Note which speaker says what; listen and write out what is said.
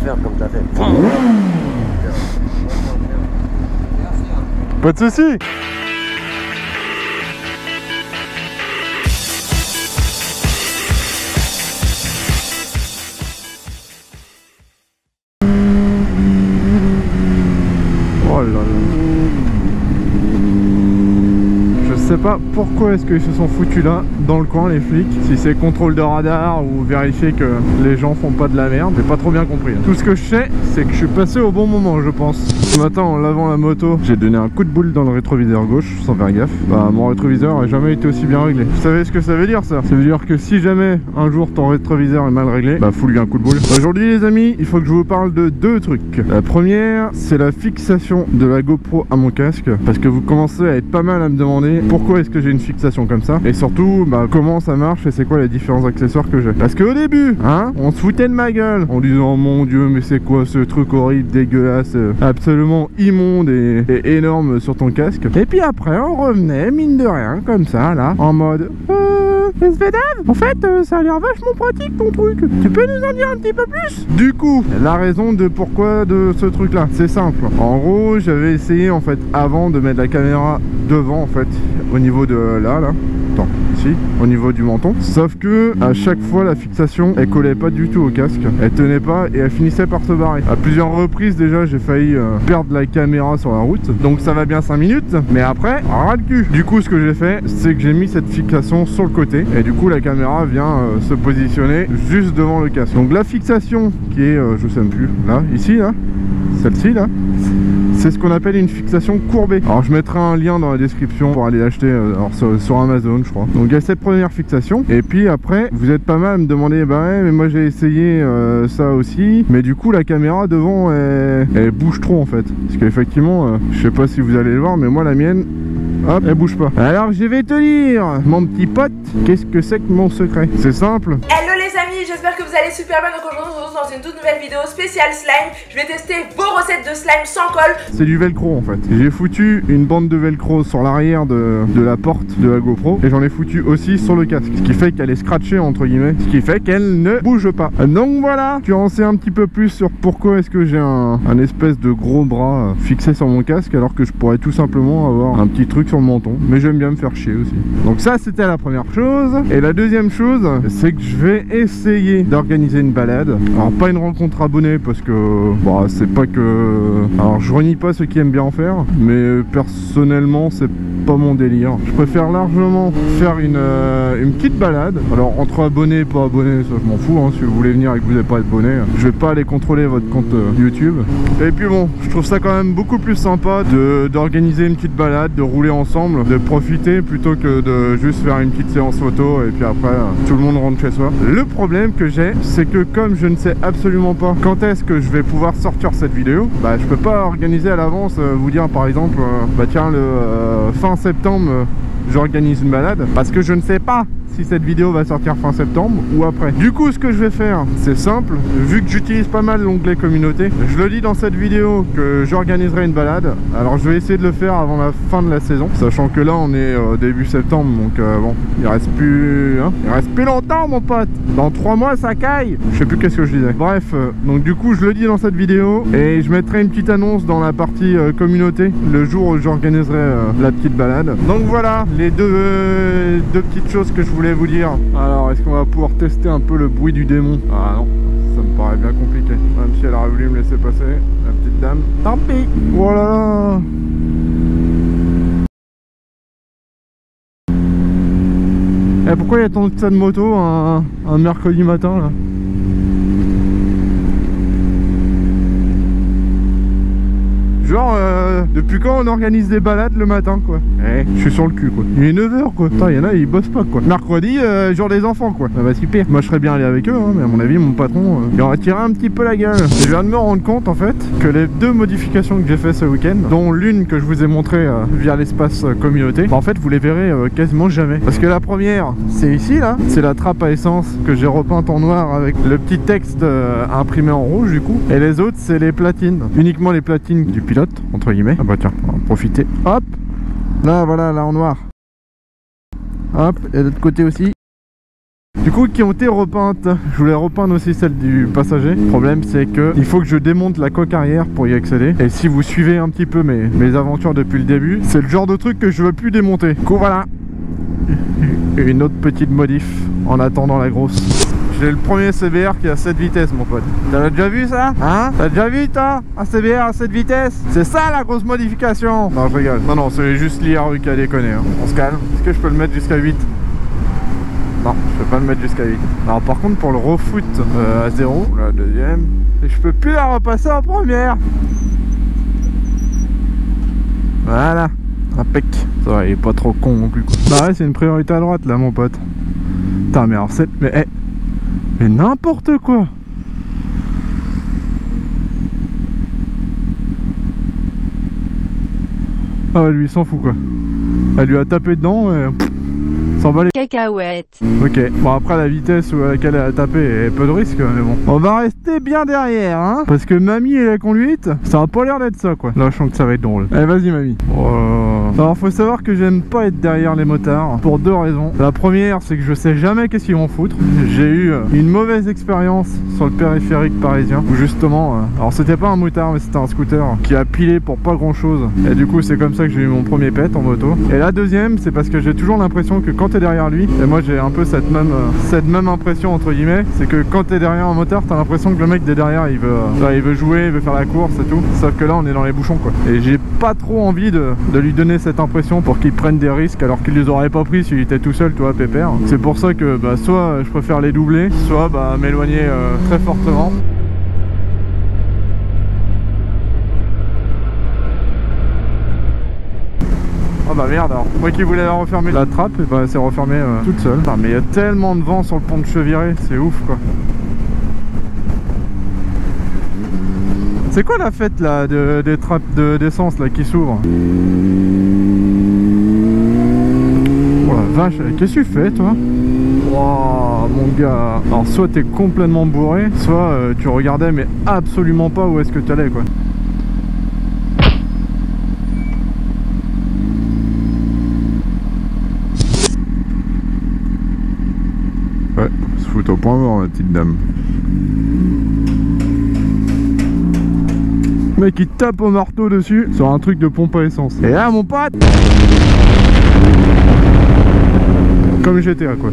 Speaker 1: faire comme t'as fait.
Speaker 2: Pas de soucis. Oh là là. Je sais pas pourquoi est-ce qu'ils se sont foutus là, dans le coin, les flics. Si c'est contrôle de radar ou vérifier que les gens font pas de la merde, j'ai pas trop bien compris. Tout ce que je sais, c'est que je suis passé au bon moment, je pense. Ce matin, en lavant la moto, j'ai donné un coup de boule dans le rétroviseur gauche, sans faire gaffe. Bah, mon rétroviseur a jamais été aussi bien réglé. Vous savez ce que ça veut dire, ça? Ça veut dire que si jamais un jour ton rétroviseur est mal réglé, bah fous-lui un coup de boule. Aujourd'hui, les amis, il faut que je vous parle de deux trucs. La première, c'est la fixation de la GoPro à mon casque, parce que vous commencez à être pas mal à me demander pourquoi est-ce que j'ai une fixation comme ça, et surtout bah, comment ça marche et c'est quoi les différents accessoires que j'ai. Parce qu'au début, hein, on se foutait de ma gueule en disant mon dieu, mais c'est quoi ce truc horrible, dégueulasse, absolument immonde et énorme sur ton casque. Et puis après on revenait mine de rien comme ça là, en mode SVDAV, en fait ça a l'air vachement pratique ton truc, tu peux nous en dire un petit peu plus? Du coup, la raison de pourquoi de ce truc là, c'est simple. En gros, j'avais essayé en fait avant de mettre la caméra devant en fait, au niveau de là, attends, ici, au niveau du menton. Sauf que à chaque fois la fixation elle collait pas du tout au casque, elle tenait pas et elle finissait par se barrer. À plusieurs reprises déjà j'ai failli perdre la caméra sur la route. Donc ça va bien 5 minutes, mais après, ras le cul. Du coup ce que j'ai fait, c'est que j'ai mis cette fixation sur le côté et du coup la caméra vient se positionner juste devant le casque. Donc la fixation qui est, je sais même plus, là, ici, là, celle-ci là, c'est ce qu'on appelle une fixation courbée. Alors je mettrai un lien dans la description pour aller l'acheter sur Amazon je crois. Donc il y a cette première fixation et puis après vous êtes pas mal à me demander bah ouais mais moi j'ai essayé ça aussi, mais du coup la caméra devant elle bouge trop en fait. Parce qu'effectivement je sais pas si vous allez le voir mais moi la mienne, hop, elle bouge pas. Alors je vais te dire mon petit pote, qu'est-ce que c'est que mon secret? C'est simple.
Speaker 3: Hello les amis, j'espère que vous allez super bien. Donc aujourd'hui on se retrouve dans une toute nouvelle vidéo spéciale slime. Je vais tester vos recettes de slime sans colle.
Speaker 2: C'est du velcro en fait. J'ai foutu une bande de velcro sur l'arrière de la porte de la GoPro et j'en ai foutu aussi sur le casque. Ce qui fait qu'elle est scratchée entre guillemets, ce qui fait qu'elle ne bouge pas. Donc voilà, tu en sais un petit peu plus sur pourquoi est-ce que j'ai un espèce de gros bras fixé sur mon casque alors que je pourrais tout simplement avoir un petit truc sur le menton. Mais j'aime bien me faire chier aussi. Donc ça c'était la première chose. Et la deuxième chose, c'est que je vais essayer d'organiser une balade. Alors pas une rencontre abonnée parce que bah, c'est pas que... Alors je renie pas ceux qui aiment bien en faire, mais personnellement c'est pas mon délire. Je préfère largement faire une petite balade. Alors entre abonnés et pas abonnés, ça je m'en fous hein. Si vous voulez venir et que vous n'êtes pas abonné, je vais pas aller contrôler votre compte YouTube. Et puis bon, je trouve ça quand même beaucoup plus sympa d'organiser une petite balade, de rouler ensemble, de profiter plutôt que de juste faire une petite séance photo et puis après tout le monde rentre chez soi. Le problème que j'ai, c'est que comme je ne sais absolument pas quand est-ce que je vais pouvoir sortir cette vidéo, bah je peux pas organiser à l'avance, vous dire par exemple bah tiens le fin septembre j'organise une balade, parce que je ne sais pas si cette vidéo va sortir fin septembre ou après. Du coup ce que je vais faire, c'est simple, vu que j'utilise pas mal l'onglet communauté, je le dis dans cette vidéo que j'organiserai une balade. Alors je vais essayer de le faire avant la fin de la saison, sachant que là on est début septembre, donc bon, il reste plus hein, il reste plus longtemps mon pote, dans 3 mois ça caille. Je sais plus qu'est-ce que je disais. Bref, donc du coup je le dis dans cette vidéo et je mettrai une petite annonce dans la partie communauté le jour où j'organiserai la petite balade. Donc voilà les deux petites choses que je voulais vous dire. Alors est-ce qu'on va pouvoir tester un peu le bruit du démon? Ah non, ça me paraît bien compliqué. Même si elle aurait voulu me laisser passer, la petite dame. Tant pis. Oh là là. Et pourquoi il y a tant de ça de moto un mercredi matin là? Genre, depuis quand on organise des balades le matin quoi? Je suis sur le cul quoi. Il est 9 h quoi. Putain, il y en a, ils bossent pas quoi. Mercredi, jour des enfants quoi. Ah bah super. Moi je serais bien allé avec eux, hein, mais à mon avis, mon patron, il aurait tiré un petit peu la gueule. Et je viens de me rendre compte en fait que les deux modifications que j'ai fait ce week-end, dont l'une que je vous ai montré via l'espace communauté, bah, en fait vous les verrez quasiment jamais. Parce que la première, c'est ici là, c'est la trappe à essence que j'ai repeinte en noir avec le petit texte imprimé en rouge du coup. Et les autres, c'est les platines. Uniquement les platines du pilote entre guillemets. Ah bah tiens, on va en profiter. Hop, là voilà, là en noir. Hop, et de l'autre côté aussi. Du coup qui ont été repeintes. Je voulais repeindre aussi celle du passager. Le problème c'est que il faut que je démonte la coque arrière pour y accéder. Et si vous suivez un petit peu mes aventures depuis le début, c'est le genre de truc que je veux plus démonter. Du coup voilà, une autre petite modif en attendant la grosse. J'ai le premier CBR qui est à 7 vitesses mon pote. T'as déjà vu ça? Hein? T'as déjà vu toi un CBR à 7 vitesses? C'est ça la grosse modification. Non je rigole. Non non c'est juste l'IRU qui a déconné hein. On se calme. Est-ce que je peux le mettre jusqu'à 8? Non, je peux pas le mettre jusqu'à 8. Alors par contre pour le refoot à 0, la deuxième, et je peux plus la repasser en première. Voilà, impec. Ça va, il est pas trop con non plus quoi. Bah ouais, c'est une priorité à droite là mon pote. Putain mais alors c'est... Mais mais n'importe quoi. Ah ouais, lui il s'en fout quoi. Elle lui a tapé dedans et... S'en bat les
Speaker 1: cacahuètes.
Speaker 2: Ok, bon après la vitesse à laquelle elle a tapé est peu de risque mais bon. On va rester bien derrière hein. Parce que mamie et la conduite, ça a pas l'air d'être ça quoi. Là je sens que ça va être drôle. Allez vas-y mamie. Alors faut savoir que j'aime pas être derrière les motards pour deux raisons. La première c'est que je sais jamais qu'est-ce qu'ils vont foutre. J'ai eu une mauvaise expérience sur le périphérique parisien où justement, alors c'était pas un motard mais c'était un scooter qui a pilé pour pas grand chose. Et du coup c'est comme ça que j'ai eu mon premier pet en moto. Et la deuxième c'est parce que j'ai toujours l'impression que quand t'es derrière lui, et moi j'ai un peu cette même impression entre guillemets, c'est que quand t'es derrière un motard t'as l'impression que le mec derrière il veut jouer, il veut faire la course et tout, sauf que là on est dans les bouchons quoi. Et j'ai pas trop envie de lui donner cette impression pour qu'il prenne des risques alors qu'il les aurait pas pris s'il était tout seul, toi pépère. C'est pour ça que bah, soit je préfère les doubler, soit bah, m'éloigner très fortement. Oh bah merde alors, moi qui voulais refermer la trappe, et bah c'est refermé toute seule. Putain, mais il y a tellement de vent sur le pont de Cheviré, c'est ouf quoi. C'est quoi la fête là des trappes d'essence là qui s'ouvrent? Oh la vache, qu'est-ce que tu fais toi? Wow, mon gars. Alors soit t'es complètement bourré, soit tu regardais mais absolument pas où est-ce que tu allais quoi. Ouais, se fout au point mort la petite dame. Le mec il tape au marteau dessus sur un truc de pompe à essence. Et là mon pote, comme GTA quoi.